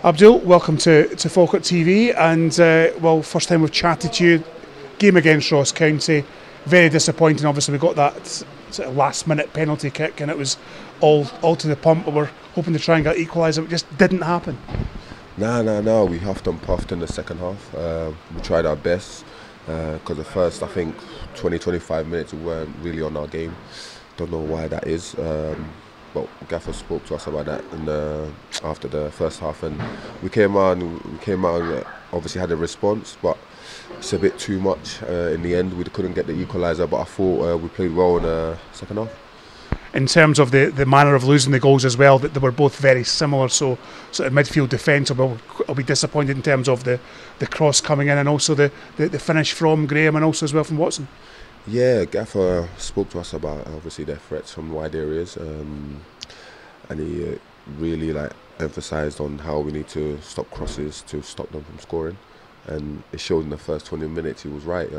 Abdul, welcome to Falkirk TV, and well, first time we've chatted to you. Game against Ross County, very disappointing. Obviously, we got that sort of last-minute penalty kick, and it was all to the pump. We were hoping to try and get equaliser, it just didn't happen. No. We huffed and puffed in the second half. We tried our best because the first, I think, 20-25 minutes we weren't really on our game. Don't know why that is. But Gaffer spoke to us about that after the first half, and we came out and obviously had a response, but it's a bit too much in the end. We couldn't get the equaliser, but I thought we played well in the second half. In terms of the manner of losing the goals as well, that they were both very similar, so sort of midfield defence will be disappointed in terms of the cross coming in, and also the finish from Graham, and also as well from Watson. Yeah, Gaffer spoke to us about obviously their threats from wide areas, and he really emphasised on how we need to stop crosses to stop them from scoring, and it showed in the first 20 minutes. He was right.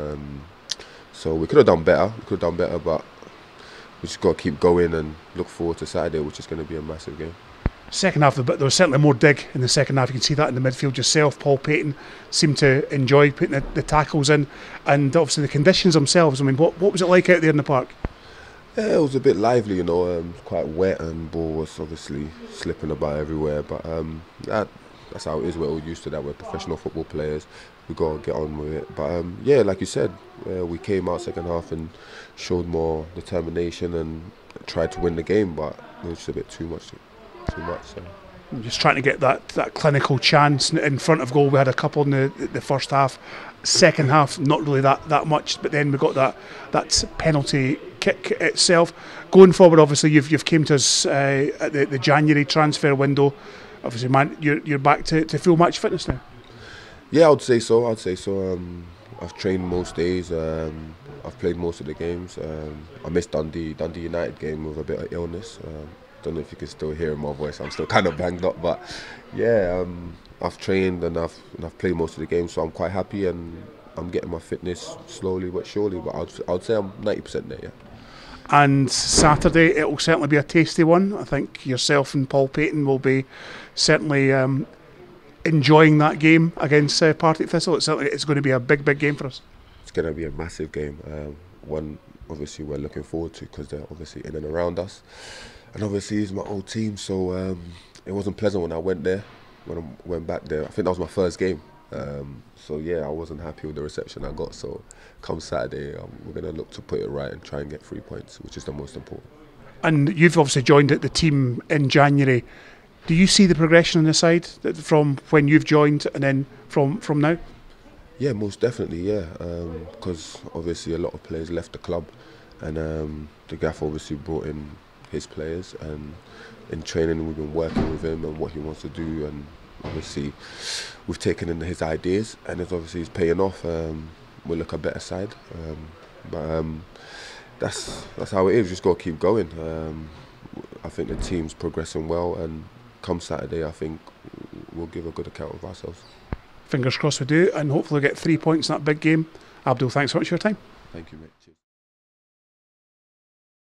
So we could have done better. But we just got to keep going and look forward to Saturday, which is going to be a massive game. Second half, there was certainly more dig in the second half. You can see that in the midfield yourself. Paul Payton seemed to enjoy putting the tackles in, and obviously the conditions themselves. I mean, what was it like out there in the park? Yeah, it was a bit lively, quite wet, and ball was obviously slipping about everywhere. But that's how it is. We're all used to that. We're professional football players. We got to get on with it. But yeah, like you said, we came out second half and showed more determination and tried to win the game, but it was just a bit too much. So. Just trying to get that clinical chance in front of goal. We had a couple in the first half. Second half, not really that much, but then we got that penalty kick itself. Going forward, obviously you've came to us at the January transfer window. Obviously, man, you're back to full match fitness now. Yeah, I'd say so. I've trained most days. I've played most of the games. I missed Dundee United game with a bit of illness. Don't know if you can still hear in my voice. I'm still kind of banged up, but yeah, I've trained and I've played most of the games, so I'm quite happy, and I'm getting my fitness slowly but surely. But I'd say I'm 90% there. Yeah. And Saturday, it will certainly be a tasty one. I think yourself and Paul Payton will be certainly enjoying that game against Partick Thistle. It's going to be a big game for us. It's going to be a massive game. One obviously we're looking forward to because they're obviously in and around us. And obviously it's my old team, so it wasn't pleasant when I went there. When I went back there, I think that was my first game. So yeah, I wasn't happy with the reception I got. So come Saturday, we're going to look to put it right and try and get 3 points, which is the most important. And you've obviously joined the team in January. Do you see the progression on the side from when you've joined and then from now? Yeah, most definitely, yeah. Because obviously a lot of players left the club, and the Gaff obviously brought in his players, and in training we've been working with him and what he wants to do, and obviously we've taken in his ideas, and it's paying off. We'll look a better side, but that's how it is. We just got to keep going. I think the team's progressing well, and come Saturday I think we'll give a good account of ourselves. Fingers crossed we do, and hopefully get 3 points in that big game. Abdul, thanks so much for your time. Thank you, mate. Cheers.